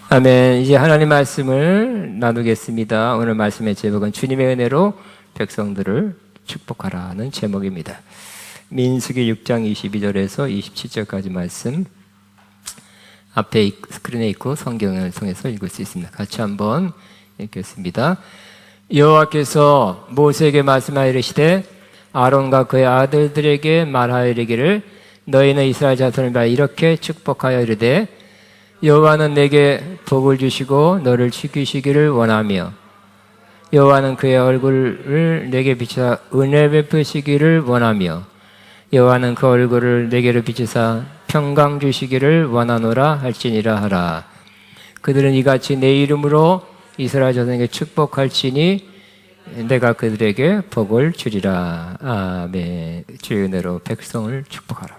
아멘. 이제 하나님 말씀을 나누겠습니다. 오늘 말씀의 제목은 주님의 은혜로 백성들을 축복하라는 제목입니다. 민수기 6장 22절에서 27절까지 말씀 앞에 스크린에 있고 성경을 통해서 읽을 수 있습니다. 같이 한번 읽겠습니다. 여호와께서 모세에게 말씀하시되 아론과 그의 아들들에게 말하이르기를 너희는 이스라엘 자손을 위하여 이렇게 축복하여 이르되 여호와는 내게 복을 주시고 너를 지키시기를 원하며 여호와는 그의 얼굴을 내게 비추사 은혜 베푸시기를 원하며 여호와는 그 얼굴을 내게로 비추사 평강 주시기를 원하노라 할지니라 하라. 그들은 이같이 내 이름으로 이스라엘 자손에게 축복할지니 내가 그들에게 복을 주리라. 아멘. 주의 은혜로 백성을 축복하라.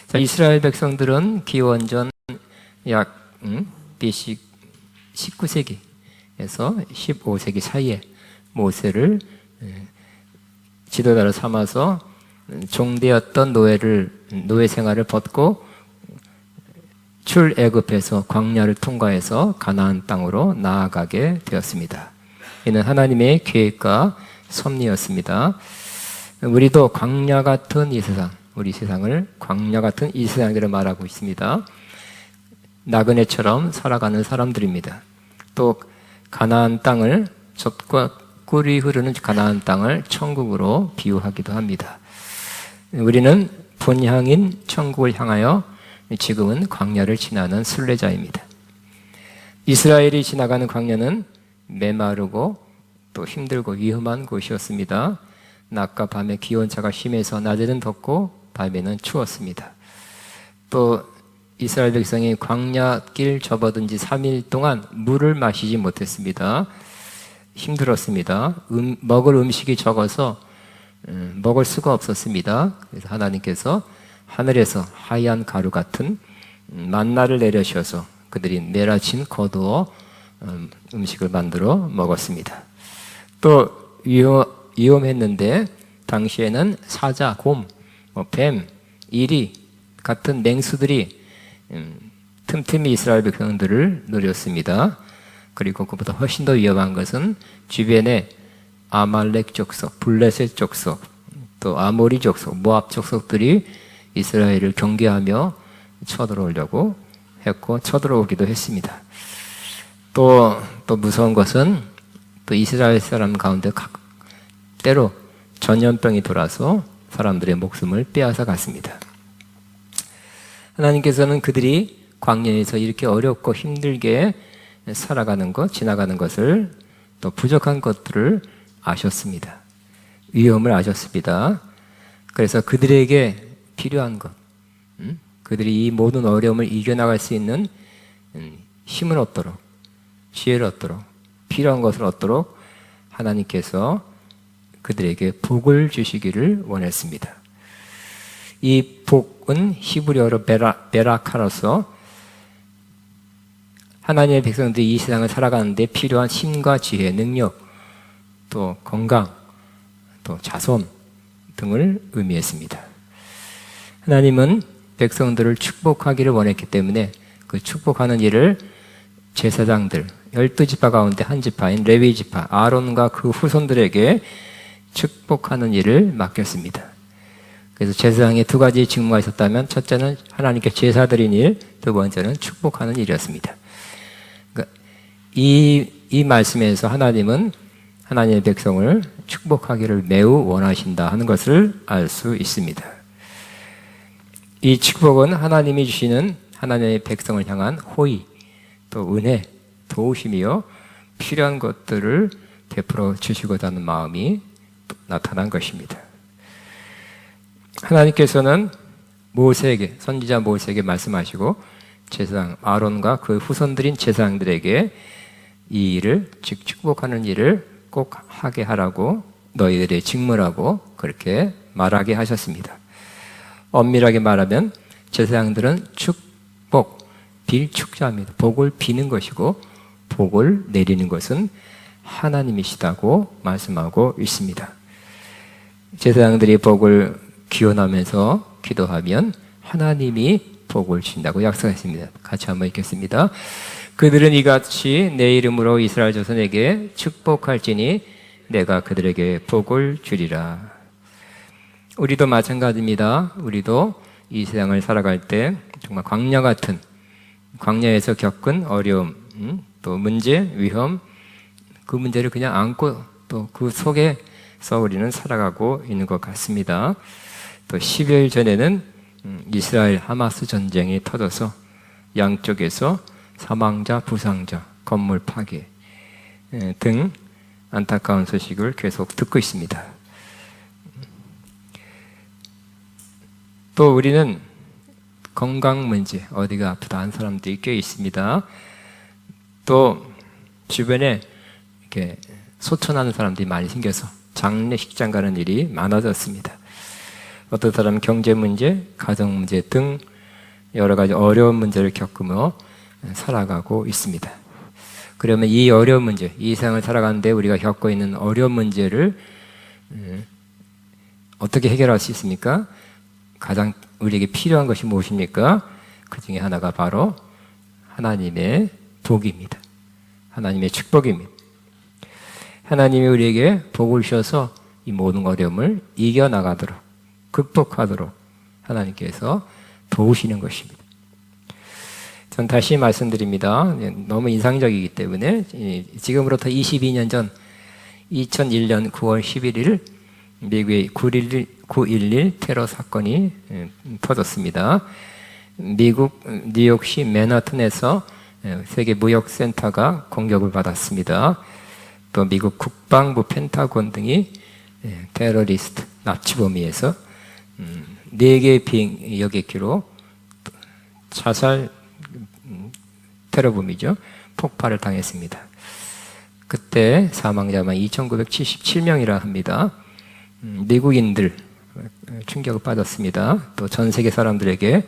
자, 이스라엘 백성들은 기원전 약 BC 19세기에서 15세기 사이에 모세를 지도자로 삼아서 종되었던 노예 생활을 벗고 출애굽해서 광야를 통과해서 가나안 땅으로 나아가게 되었습니다. 이는 하나님의 계획과 섭리였습니다. 우리도 광야 같은 이 세상, 우리 세상을 광야 같은 이 세상이라고 말하고 있습니다. 나그네처럼 살아가는 사람들입니다. 또 가나안 땅을 젖과 꿀이 흐르는 가나안 땅을 천국으로 비유하기도 합니다. 우리는 본향인 천국을 향하여 지금은 광야를 지나는 순례자입니다. 이스라엘이 지나가는 광야는 메마르고 또 힘들고 위험한 곳이었습니다. 낮과 밤의 기온차가 심해서 낮에는 덥고 밤에는 추웠습니다. 또 이스라엘 백성이 광야길 접어든 지 3일 동안 물을 마시지 못했습니다. 힘들었습니다. 먹을 음식이 적어서 먹을 수가 없었습니다. 그래서 하나님께서 하늘에서 하얀 가루 같은 만나를 내려주셔서 그들이 매라침 거두어 음식을 만들어 먹었습니다. 또 위험했는데 당시에는 사자, 곰, 뱀, 이리 같은 맹수들이 틈틈이 이스라엘 백성들을 노렸습니다. 그리고 그보다 훨씬 더 위험한 것은 주변에 아말렉 족속, 블레셋 족속, 또 아모리 족속, 모압 족속들이 이스라엘을 경계하며 쳐들어오려고 했고 쳐들어오기도 했습니다. 또 무서운 것은 또 이스라엘 사람 가운데 때로 전염병이 돌아서 사람들의 목숨을 빼앗아 갔습니다. 하나님께서는 그들이 광야에서 이렇게 어렵고 힘들게 살아가는 것, 지나가는 것을 또 부족한 것들을 아셨습니다. 위험을 아셨습니다. 그래서 그들에게 필요한 것, 그들이 이 모든 어려움을 이겨나갈 수 있는 힘을 얻도록, 지혜를 얻도록, 필요한 것을 얻도록 하나님께서 그들에게 복을 주시기를 원했습니다. 이 복은 히브리어로 베라카로서 하나님의 백성들이 이 세상을 살아가는데 필요한 힘과 지혜, 능력, 또 건강, 또 자손 등을 의미했습니다. 하나님은 백성들을 축복하기를 원했기 때문에 그 축복하는 일을 제사장들, 12지파 가운데 한 지파인 레위 지파, 아론과 그 후손들에게 축복하는 일을 맡겼습니다. 그래서 제사장에 두 가지 직무가 있었다면 첫째는 하나님께 제사 드린 일, 두 번째는 축복하는 일이었습니다. 그러니까 이 말씀에서 하나님은 하나님의 백성을 축복하기를 매우 원하신다 하는 것을 알 수 있습니다. 이 축복은 하나님이 주시는 하나님의 백성을 향한 호의, 또 은혜, 도우심이요 필요한 것들을 베풀어 주시고자 하는 마음이 나타난 것입니다. 하나님께서는 모세에게, 선지자 모세에게 말씀하시고 제사장 아론과 그 후손들인 제사장들에게 이 일을, 즉 축복하는 일을 꼭 하게 하라고 너희들의 직무라고 그렇게 말하게 하셨습니다. 엄밀하게 말하면 제사장들은 축복, 빌 축자입니다. 복을 비는 것이고 복을 내리는 것은 하나님이시다고 말씀하고 있습니다. 제사장들이 복을 기원하면서 기도하면 하나님이 복을 주신다고 약속했습니다. 같이 한번 읽겠습니다. 그들은 이같이 내 이름으로 이스라엘 자손에게 축복할지니 내가 그들에게 복을 주리라. 우리도 마찬가지입니다. 우리도 이 세상을 살아갈 때 정말 광야 같은, 광야에서 겪은 어려움, 또 문제, 위험, 그 문제를 그냥 안고 또 그 속에서 우리는 살아가고 있는 것 같습니다. 또 10여일 전에는 이스라엘 하마스 전쟁이 터져서 양쪽에서 사망자, 부상자, 건물 파괴 등 안타까운 소식을 계속 듣고 있습니다. 또 우리는 건강 문제, 어디가 아프다 한 사람들이 꽤 있습니다. 또 주변에 이렇게 소천하는 사람들이 많이 생겨서 장례식장 가는 일이 많아졌습니다. 어떤 사람은 경제 문제, 가정 문제 등 여러 가지 어려운 문제를 겪으며 살아가고 있습니다. 그러면 이 어려운 문제, 이 세상을 살아가는데 우리가 겪고 있는 어려운 문제를 어떻게 해결할 수 있습니까? 가장 우리에게 필요한 것이 무엇입니까? 그 중에 하나가 바로 하나님의 복입니다. 하나님의 축복입니다. 하나님이 우리에게 복을 주셔서 이 모든 어려움을 이겨나가도록, 극복하도록 하나님께서 도우시는 것입니다. 전 다시 말씀드립니다. 너무 인상적이기 때문에 지금으로부터 22년 전 2001년 9월 11일 미국의 9.11 테러 사건이 터졌습니다. 미국 뉴욕시 맨하튼에서 세계 무역센터가 공격을 받았습니다. 또 미국 국방부 펜타곤 등이 테러리스트 납치범위에서 4개의 비행 여객기로 자살 테러범이죠. 폭발을 당했습니다. 그때 사망자만 2,977명이라 합니다. 미국인들 충격을 받았습니다. 또 전 세계 사람들에게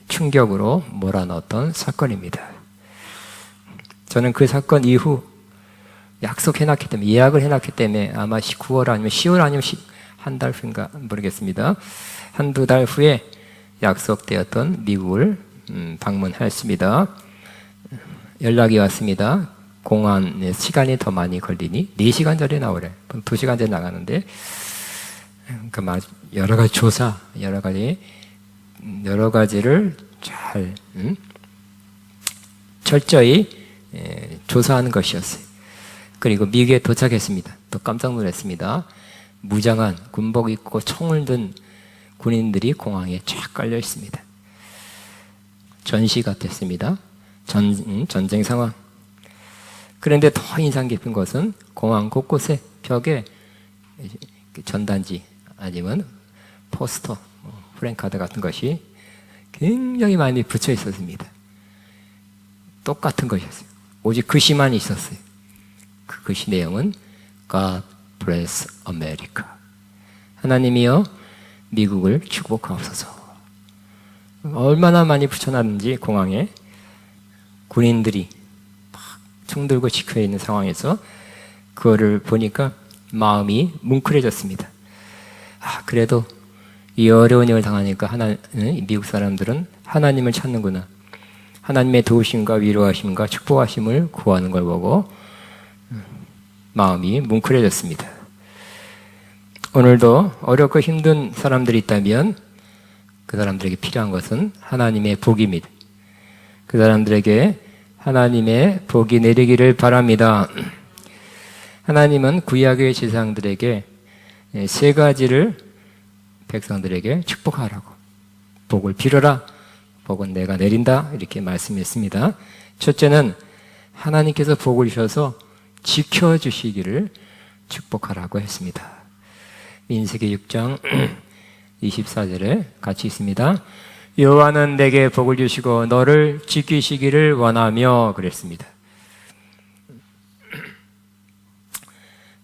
충격으로 몰아넣었던 사건입니다. 저는 그 사건 이후 약속해놨기 때문에, 예약을 해놨기 때문에 아마 9월 아니면 10월 아니면 한 달 후인가 모르겠습니다. 한두 달 후에 약속되었던 미국을 방문했습니다. 연락이 왔습니다. 공항에 시간이 더 많이 걸리니 4시간 전에 나오래. 2시간 전에 나가는데 그러니까 여러 가지 조사, 여러 가지를 잘 철저히 조사하는 것이었어요. 그리고 미국에 도착했습니다. 또 깜짝 놀랐습니다. 무장한 군복 입고 총을 든 군인들이 공항에 쫙 깔려 있습니다. 전시 같았습니다. 전쟁 상황. 그런데 더 인상 깊은 것은 공항 곳곳에 벽에 전단지 아니면 포스터, 프랭카드 같은 것이 굉장히 많이 붙여 있었습니다. 똑같은 것이었어요. 오직 글씨만 있었어요. 그 글씨 내용은 God bless America. 하나님이여 미국을 축복하옵소서. 얼마나 많이 붙여놨는지 공항에 군인들이 막 총 들고 지켜 있는 상황에서 그거를 보니까 마음이 뭉클해졌습니다. 그래도 이 어려운 일을 당하니까 미국 사람들은 하나님을 찾는구나. 하나님의 도우심과 위로하심과 축복하심을 구하는 걸 보고 마음이 뭉클해졌습니다. 오늘도 어렵고 힘든 사람들이 있다면 그 사람들에게 필요한 것은 하나님의 복입니다. 그 사람들에게 하나님의 복이 내리기를 바랍니다. 하나님은 구약의 제사장들에게 3가지를 백성들에게 축복하라고, 복을 빌어라, 복은 내가 내린다, 이렇게 말씀했습니다. 첫째는 하나님께서 복을 주셔서 지켜주시기를 축복하라고 했습니다. 민수기 6장 24절에 같이 있습니다. 여호와는 내게 복을 주시고 너를 지키시기를 원하며 그랬습니다.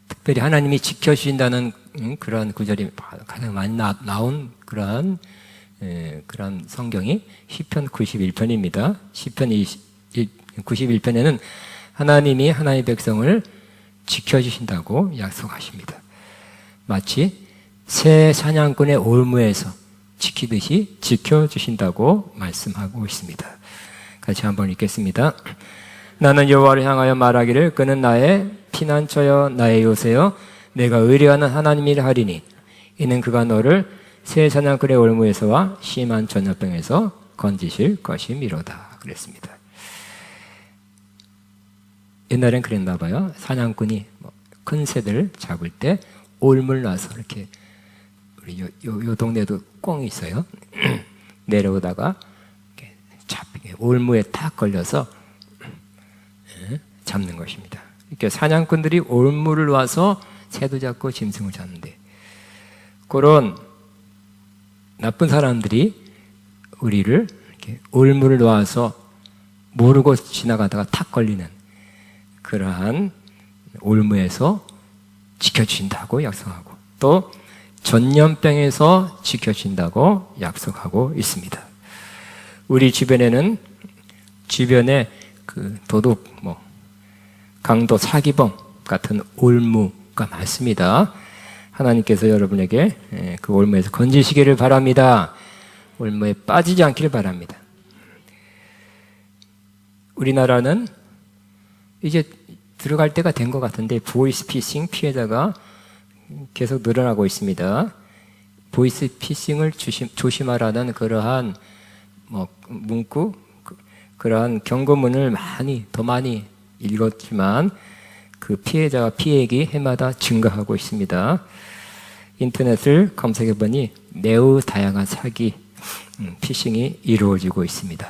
특별히 하나님이 지켜주신다는 그런 구절이 가장 많이 나온 그런 성경이 시편 91편입니다. 시편 91편에는 하나님이 하나님의 백성을 지켜주신다고 약속하십니다. 마치 새 사냥꾼의 올무에서 지키듯이 지켜주신다고 말씀하고 있습니다. 같이 한번 읽겠습니다. 나는 여호와를 향하여 말하기를 그는 나의 피난처여 나의 요새여 내가 의뢰하는 하나님이라 하리니 이는 그가 너를 새 사냥꾼의 올무에서와 심한 전염병에서 건지실 것이미로다 그랬습니다. 옛날엔 그랬나 봐요. 사냥꾼이 큰 새들 잡을 때 올물 놔서 이렇게 우리 요 동네도 꽁이 있어요. 내려오다가 올무에 탁 걸려서 잡는 것입니다. 이렇게 사냥꾼들이 올무를 놔서 새도 잡고 짐승을 잡는데 그런 나쁜 사람들이 우리를 이렇게 올무를 놔서 모르고 지나가다가 탁 걸리는 그러한 올무에서 지켜주신다고 약속하고 또 전염병에서 지켜주신다고 약속하고 있습니다. 우리 주변에 그 도둑, 강도, 사기범 같은 올무가 많습니다. 하나님께서 여러분에게 그 올무에서 건지시기를 바랍니다. 올무에 빠지지 않기를 바랍니다. 우리나라는 이제 들어갈 때가 된 것 같은데 보이스피싱 피해자가 계속 늘어나고 있습니다. 보이스피싱을 조심하라는 그러한 문구, 그러한 경고문을 더 많이 읽었지만 그 피해자와 피해액이 해마다 증가하고 있습니다. 인터넷을 검색해보니 매우 다양한 사기, 피싱이 이루어지고 있습니다.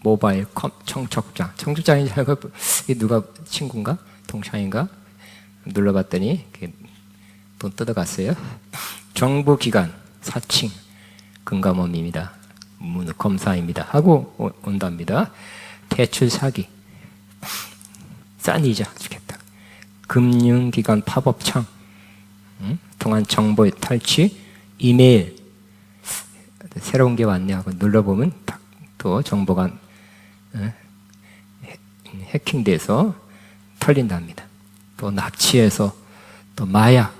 모바일 청첩장인 줄 알고 누가 친구인가? 동창인가? 눌러봤더니 돈 뜯어갔어요. 정부기관, 사칭, 금감원입니다. 검사입니다. 하고 온답니다. 대출 사기, 싼 이자 주겠다. 금융기관 팝업창, 동안 정보의 탈취, 이메일, 새로운 게 왔네 하고 눌러보면 또 정보가 해킹돼서 털린답니다. 또 납치해서 또 마약,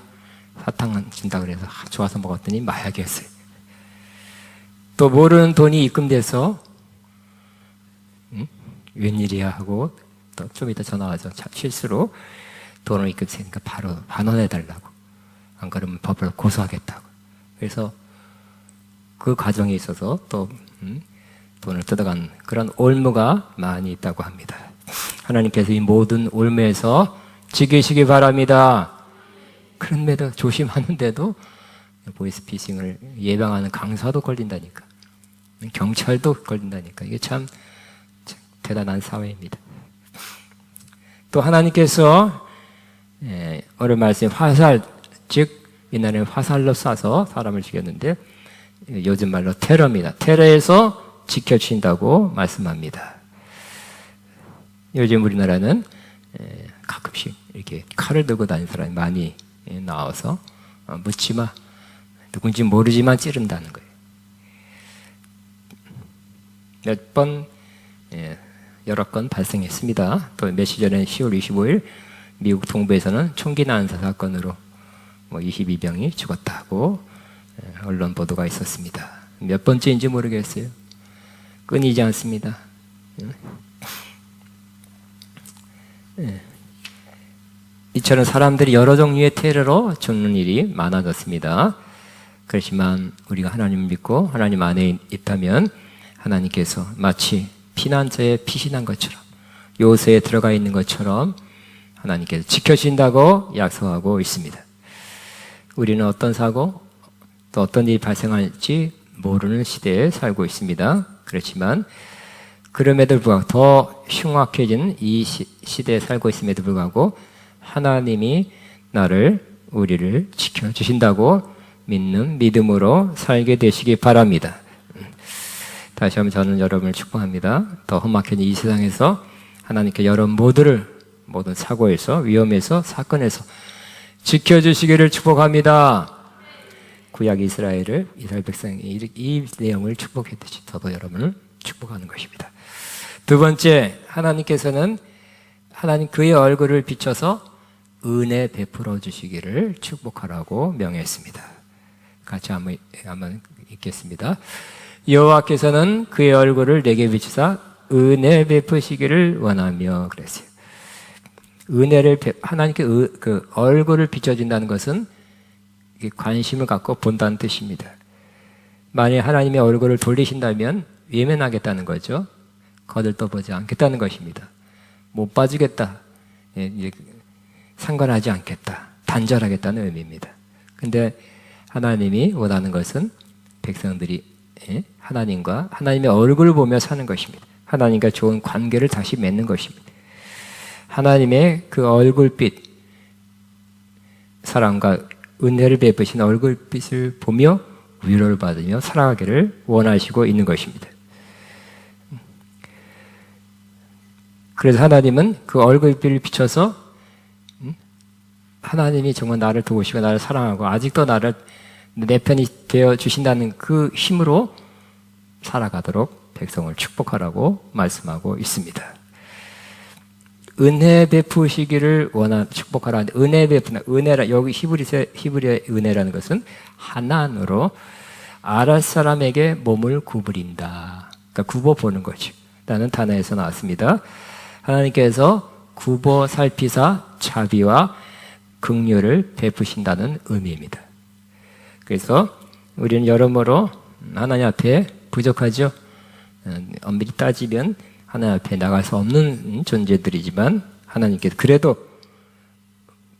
사탕 준다 그래서 좋아서 먹었더니 마약이었어요. 또 모르는 돈이 입금돼서 웬일이야 하고 또 좀 이따 전화 와서 실수로 돈을 입금했으니까 바로 반환해달라고, 안 그러면 법을 고소하겠다고. 그래서 그 과정에 있어서 또 돈을 뜯어간 그런 올무가 많이 있다고 합니다. 하나님께서 이 모든 올무에서 지키시기 바랍니다. 그런데도 조심하는데도 보이스피싱을 예방하는 강사도 걸린다니까, 경찰도 걸린다니까. 이게 참 대단한 사회입니다. 또 하나님께서 오늘 말씀 화살, 즉 옛날에는 화살로 쏴서 사람을 죽였는데 요즘 말로 테러입니다. 테러에서 지켜주신다고 말씀합니다. 요즘 우리나라는 가끔씩 이렇게 칼을 들고 다니는 사람이 많이 나와서 묻지마, 누군지 모르지만 찌른다는 거예요. 여러 건 발생했습니다. 또 며칠 전에 10월 25일 미국 동부에서는 총기 난사 사건으로 22명이 죽었다고 언론 보도가 있었습니다. 몇 번째인지 모르겠어요. 끊이지 않습니다. 이처럼 사람들이 여러 종류의 테러로 죽는 일이 많아졌습니다. 그렇지만 우리가 하나님을 믿고 하나님 안에 있다면 하나님께서 마치 피난처에 피신한 것처럼, 요새에 들어가 있는 것처럼 하나님께서 지켜주신다고 약속하고 있습니다. 우리는 어떤 사고, 또 어떤 일이 발생할지 모르는 시대에 살고 있습니다. 그렇지만 그럼에도 불구하고 더 흉악해진 이 시대에 살고 있음에도 불구하고 하나님이 우리를 지켜주신다고 믿는 믿음으로 살게 되시기 바랍니다. 다시 한번 저는 여러분을 축복합니다. 더 험악해진 이 세상에서 하나님께 여러분 모든 사고에서, 위험에서, 사건에서 지켜주시기를 축복합니다. 구약 이스라엘 백성이 이 내용을 축복했듯이 저도 여러분을 축복하는 것입니다. 두 번째, 하나님께서는 그의 얼굴을 비춰서 은혜 베풀어 주시기를 축복하라고 명했습니다. 같이 한번 읽겠습니다. 여호와께서는 그의 얼굴을 내게 비추사 은혜 베푸시기를 원하며 그랬어요. 은혜를 하나님께 그 얼굴을 비춰준다는 것은 관심을 갖고 본다는 뜻입니다. 만약 하나님의 얼굴을 돌리신다면 외면하겠다는 거죠. 거들떠보지 않겠다는 것입니다. 못 봐주겠다. 이제 상관하지 않겠다. 단절하겠다는 의미입니다. 근데 하나님이 원하는 것은 백성들이 하나님과 하나님의 얼굴을 보며 사는 것입니다. 하나님과 좋은 관계를 다시 맺는 것입니다. 하나님의 그 얼굴빛, 사랑과 은혜를 베푸신 얼굴빛을 보며 위로를 받으며 살아가기를 원하시고 있는 것입니다. 그래서 하나님은 그 얼굴빛을 비춰서 하나님이 정말 나를 도우시고 나를 사랑하고 아직도 나를 내 편이 되어 주신다는 그 힘으로 살아가도록 백성을 축복하라고 말씀하고 있습니다. 은혜 베푸시기를 축복하라. 은혜 베푸나 은혜라 여기 히브리의 은혜라는 것은 하나님으로 아랫 사람에게 몸을 구부린다. 그러니까 굽어 보는 거죠. 라는 단어에서 나왔습니다. 하나님께서 굽어 살피사 자비와 긍휼을 베푸신다는 의미입니다. 그래서 우리는 여러모로 하나님 앞에 부족하죠. 엄밀히 따지면 하나님 앞에 나갈 수 없는 존재들이지만 하나님께서 그래도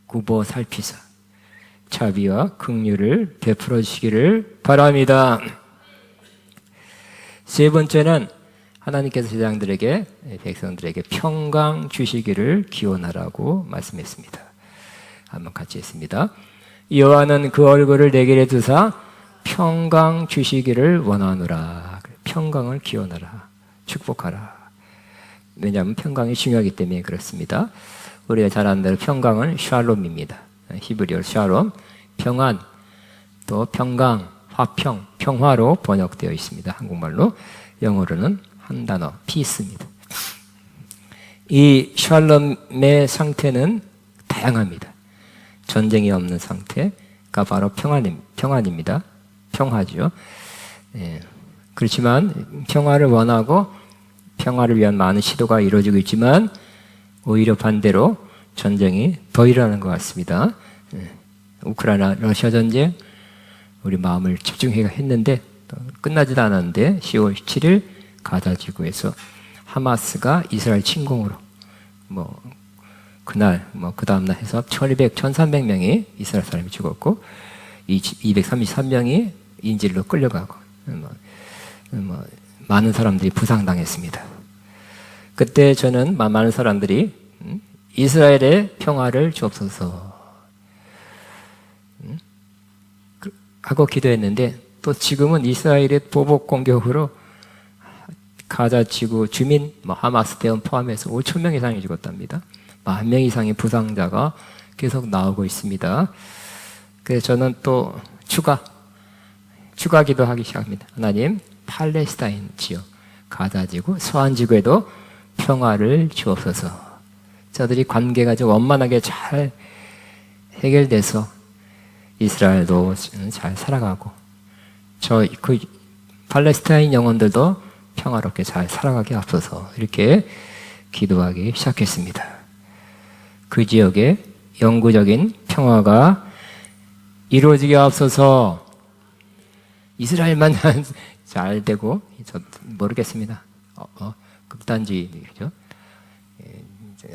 굽어 살피사 자비와 긍휼을 베풀어 주시기를 바랍니다. 세 번째는 하나님께서 제자들에게 백성들에게 평강 주시기를 기원하라고 말씀했습니다. 한번 같이 했습니다. 여호와는 그 얼굴을 내게 두사 평강 주시기를 원하노라. 평강을 기원하라. 축복하라. 왜냐하면 평강이 중요하기 때문에 그렇습니다. 우리가 잘 아는 대로 평강은 샬롬입니다. 히브리어 샬롬, 평안, 또 평강, 화평, 평화로 번역되어 있습니다. 한국말로. 영어로는 한 단어, 피스입니다. 이 샬롬의 상태는 다양합니다. 전쟁이 없는 상태가 바로 평안입니다. 평화죠. 그렇지만 평화를 원하고 평화를 위한 많은 시도가 이루어지고 있지만 오히려 반대로 전쟁이 더 일어나는 것 같습니다. 우크라이나 러시아 전쟁 우리 마음을 집중해야 했는데 끝나지도 않았는데 10월 17일 가자 지구에서 하마스가 이스라엘 침공으로 그날 그 다음날 해서 1,300명이 이스라엘 사람이 죽었고 233명이 인질로 끌려가고 많은 사람들이 부상당했습니다. 그때 저는 많은 사람들이 이스라엘의 평화를 주옵소서 하고 기도했는데 또 지금은 이스라엘의 보복 공격으로 가자 지구 주민 하마스 대원 포함해서 5,000명 이상이 죽었답니다. 10,000명 이상의 부상자가 계속 나오고 있습니다. 그래서 저는 또 추가 기도하기 시작합니다. 하나님, 팔레스타인 지역, 가자 지구, 서한 지구에도 평화를 주옵소서. 저들이 관계가 좀 원만하게 잘 해결돼서 이스라엘도 잘 살아가고 그 팔레스타인 영혼들도 평화롭게 잘 살아가게 앞서서 이렇게 기도하기 시작했습니다. 그 지역에 영구적인 평화가 이루어지게 앞서서 이스라엘만 잘 되고 저 모르겠습니다. 극단주의죠.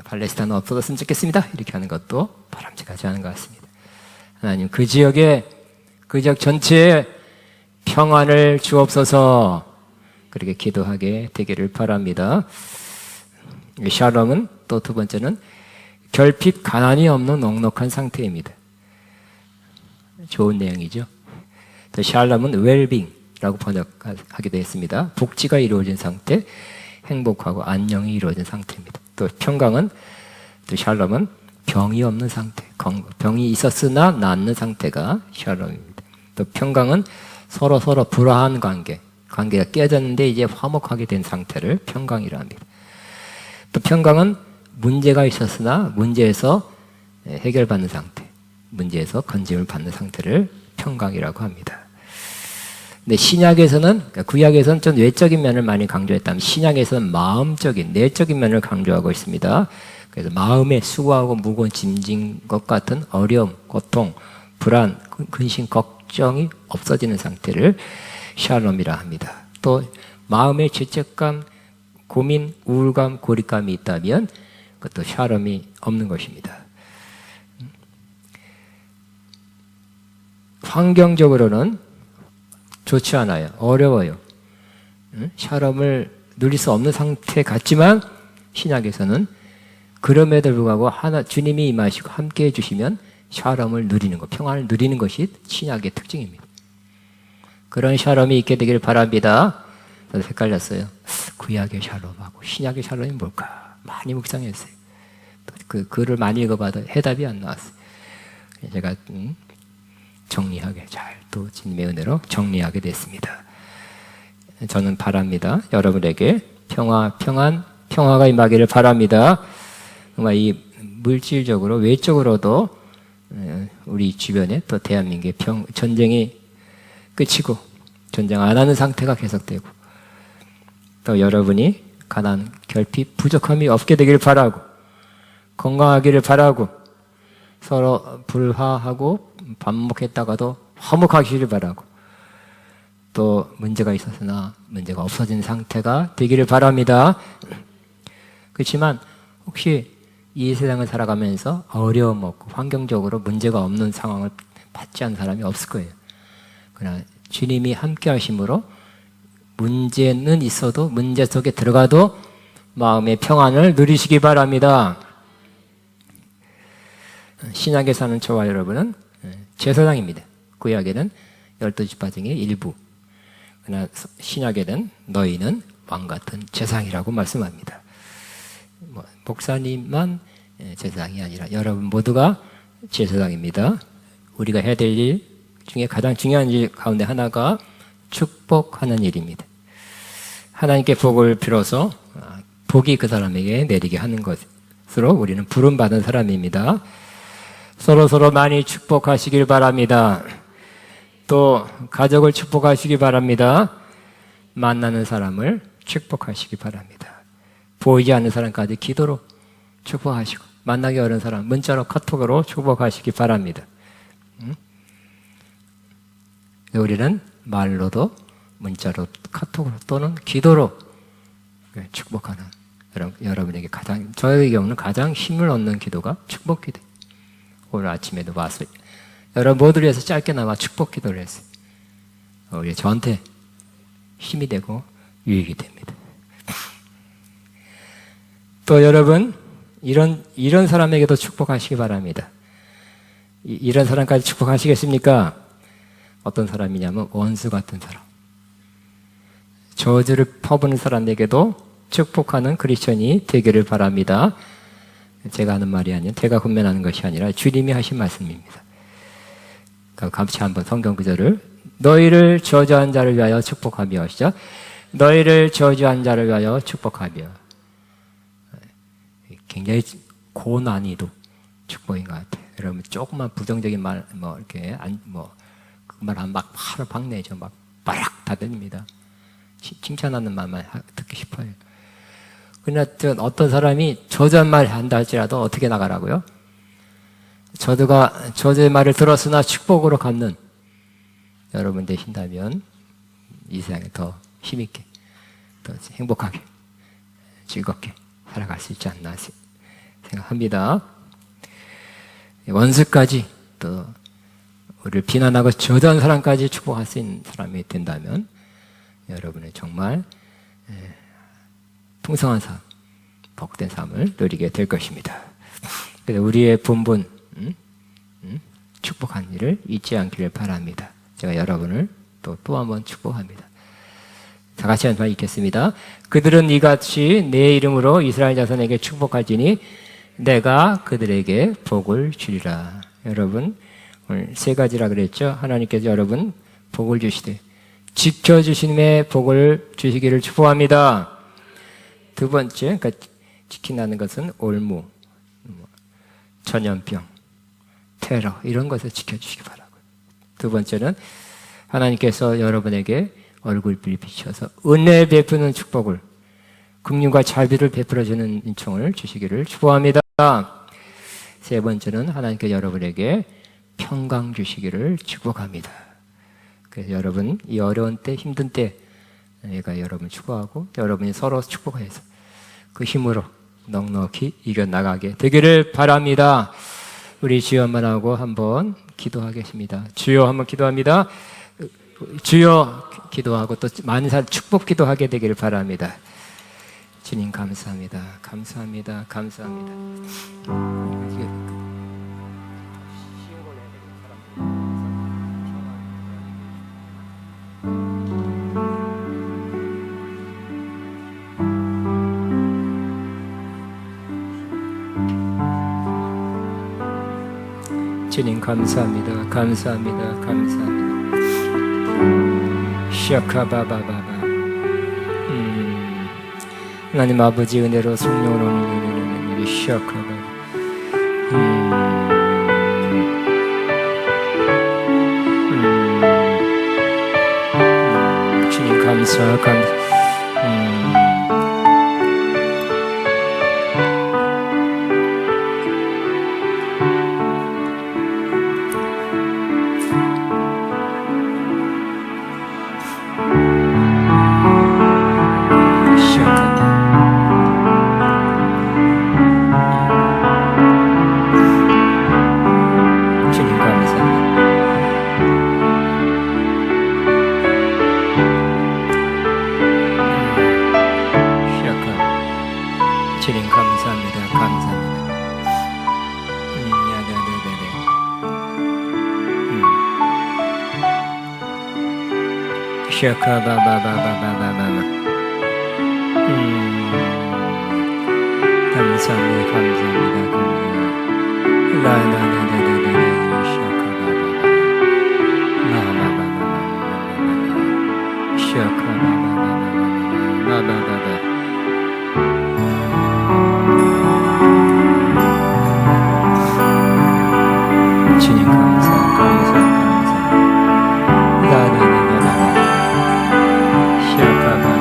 팔레스타인 없어졌으면 좋겠습니다. 이렇게 하는 것도 바람직하지 않은 것 같습니다. 하나님 그 지역 전체에 평안을 주옵소서 그렇게 기도하게 되기를 바랍니다. 샬롬은 또 두 번째는 결핍 가난이 없는 넉넉한 상태입니다. 좋은 내용이죠. 또 샬롬은 웰빙이라고 번역하기도 했습니다. 복지가 이루어진 상태, 행복하고 안녕이 이루어진 상태입니다. 또 평강은 또 샬롬은 병이 없는 상태, 병이 있었으나 낫는 상태가 샬롬입니다. 또 평강은 서로 불화한 관계가 깨졌는데 이제 화목하게 된 상태를 평강이라 합니다. 또 평강은 문제가 있었으나 문제에서 해결받는 상태, 문제에서 건짐을 받는 상태를 평강이라고 합니다. 근데 신약에서는, 그러니까 구약에서는 좀 외적인 면을 많이 강조했다면 신약에서는 마음적인, 내적인 면을 강조하고 있습니다. 그래서 마음에 수고하고 무거운 짐진 것 같은 어려움, 고통, 불안, 근심, 걱정이 없어지는 상태를 샬롬이라 합니다. 또 마음의 죄책감, 고민, 우울감, 고립감이 있다면 그것도 샬롬이 없는 것입니다. 환경적으로는 좋지 않아요. 어려워요. 샬롬을 누릴 수 없는 상태 같지만 신약에서는 그럼에도 불구하고 주님이 임하시고 함께 해주시면 샬롬을 누리는 것, 평안을 누리는 것이 신약의 특징입니다. 그런 샬롬이 있게 되기를 바랍니다. 저도 헷갈렸어요. 구약의 샬롬하고 신약의 샬롬이 뭘까? 많이 묵상했어요. 그 글을 많이 읽어봐도 해답이 안 나왔어요. 제가 정리하게 잘 또 주님의 은혜로 정리하게 됐습니다. 저는 바랍니다. 여러분에게 평화가 임하기를 바랍니다. 정말 이 물질적으로 외적으로도 우리 주변에 또 대한민국의 전쟁이 끝이고 전쟁 안 하는 상태가 계속되고 또 여러분이 가난, 결핍, 부족함이 없게 되기를 바라고 건강하기를 바라고 서로 불화하고 반목했다가도 화목하기를 바라고 또 문제가 있었으나 문제가 없어진 상태가 되기를 바랍니다. 그렇지만 혹시 이 세상을 살아가면서 어려움 없고 환경적으로 문제가 없는 상황을 받지 않은 사람이 없을 거예요. 그러나 주님이 함께 하심으로 문제는 있어도 문제 속에 들어가도 마음의 평안을 누리시기 바랍니다. 신약에 사는 저와 여러분은 제사장입니다. 구약에는 12지파 중에 일부, 그러나 신약에는 너희는 왕같은 제사장이라고 말씀합니다. 목사님만 제사장이 아니라 여러분 모두가 제사장입니다. 우리가 해야 될 일 중에 가장 중요한 일 가운데 하나가 축복하는 일입니다. 하나님께 복을 빌어서 복이 그 사람에게 내리게 하는 것으로 우리는 부름받은 사람입니다. 서로 많이 축복하시길 바랍니다. 또 가족을 축복하시기 바랍니다. 만나는 사람을 축복하시기 바랍니다. 보이지 않는 사람까지 기도로 축복하시고 만나기 어려운 사람 문자로 카톡으로 축복하시기 바랍니다. 우리는 말로도 문자로 카톡으로 또는 기도로 축복하는 여러분에게 저의 경우는 가장 힘을 얻는 기도가 축복 기도. 오늘 아침에도 와서 여러분 모두를 위해서 짧게나마 축복 기도를 했어요. 우리 저한테 힘이 되고 유익이 됩니다. 또 여러분 이런 사람에게도 축복하시기 바랍니다. 이런 사람까지 축복하시겠습니까? 어떤 사람이냐면 원수 같은 사람, 저주를 퍼부는 사람에게도 축복하는 크리스천이 되기를 바랍니다. 제가 하는 말이 아니라 제가 권면하는 것이 아니라 주님이 하신 말씀입니다. 같이 한번 성경 구절을 너희를 저주한 자를 위하여 축복하며 시작. 너희를 저주한 자를 위하여 축복하며. 굉장히 고난이도 축복인 것 같아요. 여러분 조금만 부정적인 말 이렇게 그 말 하면 막 화를 박내죠. 막 빠락 다 들립니다. 칭찬하는 말만 듣기 싶어요. 그러나 어떤 사람이 저주한 말 한다 할지라도 어떻게 나가라고요? 저주의 말을 들었으나 축복으로 갚는 여러분 되신다면 이 세상에 더 힘있게, 더 행복하게, 즐겁게 살아갈 수 있지 않나 생각합니다. 원수까지 또 우리를 비난하고 저주한 사람까지 축복할 수 있는 사람이 된다면 여러분은 정말 풍성한 삶, 복된 삶을 누리게 될 것입니다. 그래서 우리의 본분, 축복한 일을 잊지 않기를 바랍니다. 제가 여러분을 또 한 번 축복합니다. 다 같이 한번 읽겠습니다. 그들은 이같이 내 이름으로 이스라엘 자손에게 축복할지니 내가 그들에게 복을 주리라. 여러분 오늘 세 가지라 그랬죠. 하나님께서 여러분 복을 주시되 지켜주심의 복을 주시기를 축복합니다. 두 번째, 그러니까 지킨다는 것은 올무, 전염병, 테러 이런 것을 지켜주시기 바라고요. 두 번째는 하나님께서 여러분에게 얼굴빛 비춰서 은혜 베푸는 축복을, 긍휼과 자비를 베풀어주는 은총을 주시기를 축복합니다. 세 번째는 하나님께 여러분에게 평강 주시기를 축복합니다. 그래서 여러분 이 어려운 때, 힘든 때 내가 여러분 축복하고 여러분이 서로 축복해서 그 힘으로 넉넉히 이겨나가게 되기를 바랍니다. 우리 주여만 하고 한번 기도하겠습니다. 주여 한번 기도합니다. 주여 기도하고 또 만사 축복 기도하게 되기를 바랍니다. 주님 감사합니다. 감사합니다. 감사합니다. 주님 감사합니다. 감사합니다. 감사합니다. 시아카바바바바. 하나님 아버지 은혜로 성령으로 오는 시아카바. 주님 감사. 주님 감사합니다. 감사합니다. 샤카바바바바바바바. 감사합니다. 감사합니다. 감사합니다. 라라라라라라 샤카바바바. 마바바바바바바. 샤카바바바바바바. 마바바바. 주님 감사, 감사, 감사. 라라라라라. 시아카바바.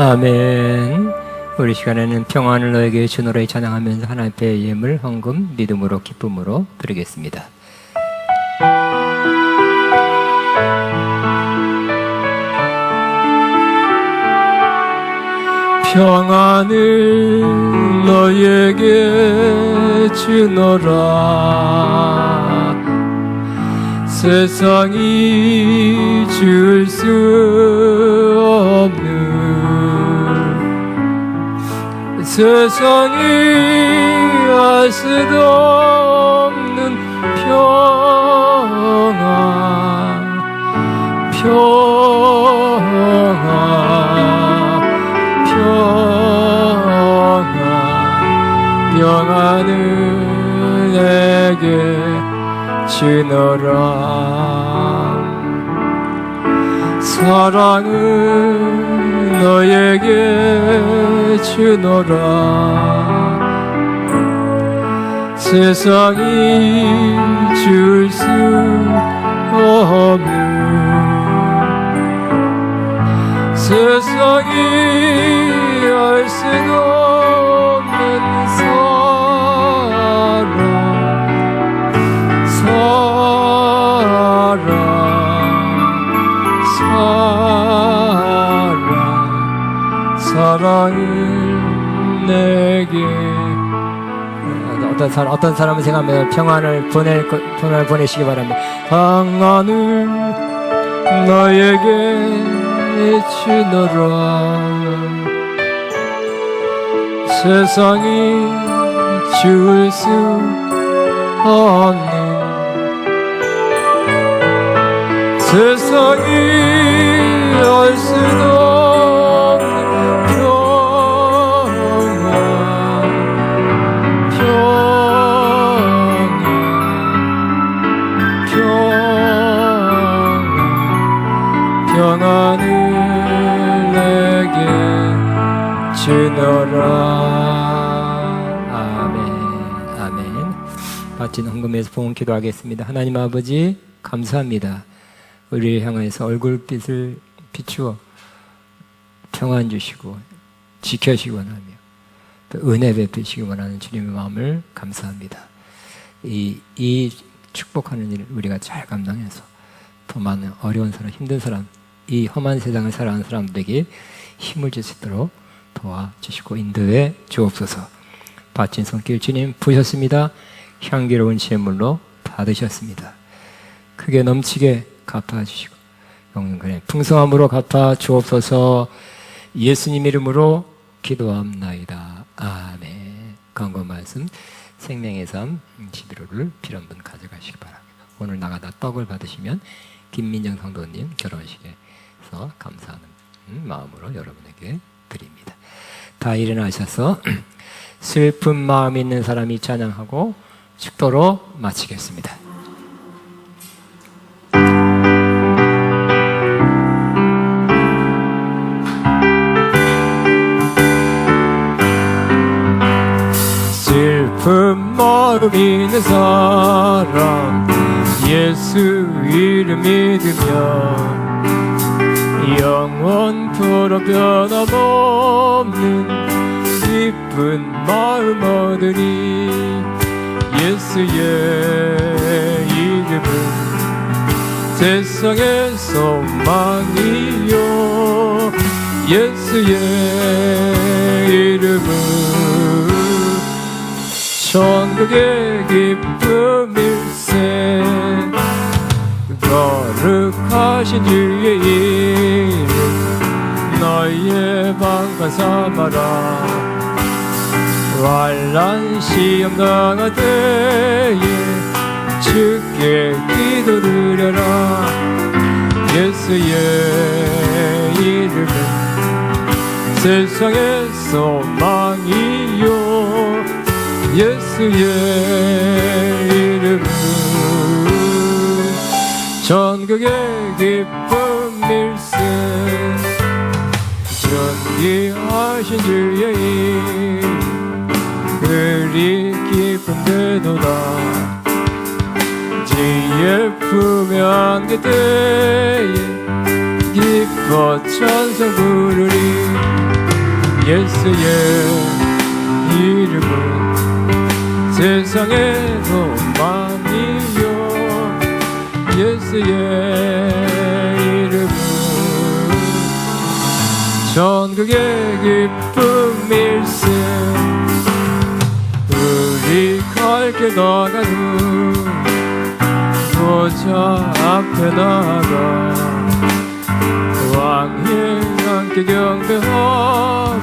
아멘. 우리 시간에는 평안을 너에게 주노래 찬양하면서 하나님의 예물, 헌금, 믿음으로 기쁨으로 드리겠습니다. 평안을 너에게 주노라. 세상이 줄 수 없는, 세상이 알 수도 없는 평안, 평안, 평안, 평안을 내게 주노라. 사랑을 너에게 주노라. 세상이 줄 수 없는, 세상이 알 수도 없는 사랑을 내게. 어떤 사람은 생각하면 평안을 보내시기 바랍니다. 평안을 너에게 주노라. 세상이 줄 수 없는, 세상이 알 수도 평안을 내게 주노라. 아멘. 아멘. 바친 헌금에서 봉헌 기도하겠습니다. 하나님 아버지, 감사합니다. 우리를 향해서 얼굴빛을 비추어 평안 주시고 지켜시기 원하며 또 은혜 베푸시기 원하는 주님의 마음을 감사합니다. 이 축복하는 일을 우리가 잘 감당해서 더 많은 어려운 사람, 힘든 사람, 이 험한 세상을 살아가는 사람들에게 힘을 줄 수 있도록 도와주시고 인도해 주옵소서. 바친 손길 주님 보셨습니다. 향기로운 제물로 받으셨습니다. 크게 넘치게 갚아주시고 영원히 풍성함으로 갚아 주옵소서. 예수님 이름으로 기도합나이다. 아멘. 강건 말씀 생명의 삶 11호를 필요한 분 가져가시기 바랍니다. 오늘 나가다 떡을 받으시면 김민정 성도님 결혼식에서 감사하는 마음으로 여러분에게 드립니다. 다 일어나셔서 슬픈 마음 있는 사람이 찬양하고 축도로 마치겠습니다. 슬픈 마음 있는 사람 예수 이름 믿으며 영원토록 변함없는 기쁜 마음 얻으리. 예수의 이름은 세상의 소망이요 예수의 이름은 천국의 기쁨일세. 거룩하신 주의 이름 너희의 방가 삼아라. 환난 시험 당할 때에 주께 기도 드려라. 예수의 이름은 세상의 소망이요 예수의 이름은 전국의 기쁨일세. 존귀하신 주의 이름 그리 기쁜데도다. 지혜 품에 안길 때에 기뻐 찬송 부르리. 예수의 이름은 세상의 소망이요 예수의 이름은 전국의 기쁨일세. 우리 갈 길 나가는 보좌 앞에 나가 왕의 함께 경배하며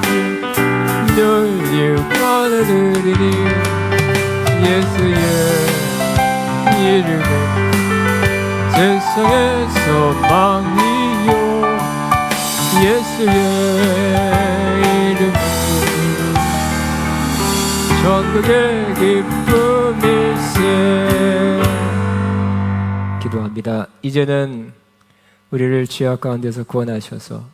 널리 받아들이니. 예수의 이름은 세상의 소망이요 예수의 이름은 전국의 기쁨일세. 기도합니다. 이제는 우리를 죄악 가운데서 구원하셔서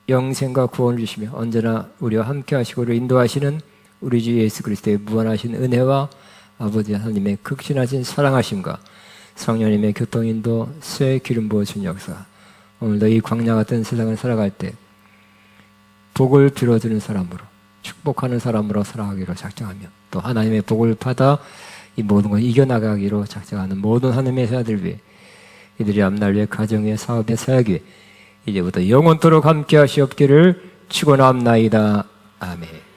영생과 구원을 주시며 언제나 우리와 함께 하시고 우리를 인도하시는 우리 주 예수 그리스도의 무한하신 은혜와 아버지 하나님의 극진하신 사랑하심과 성령님의 교통인도 새 기름 부어준 역사, 오늘도 이 광야 같은 세상을 살아갈 때 복을 빌어주는 사람으로, 축복하는 사람으로 살아가기로 작정하며 또 하나님의 복을 받아 이 모든 걸 이겨나가기로 작정하는 모든 하나님의 자들 위해 이들이 앞날 위해 가정의 사업의 사역에 이제부터 영원토록 함께 하시옵기를 축원합나이다. 아멘.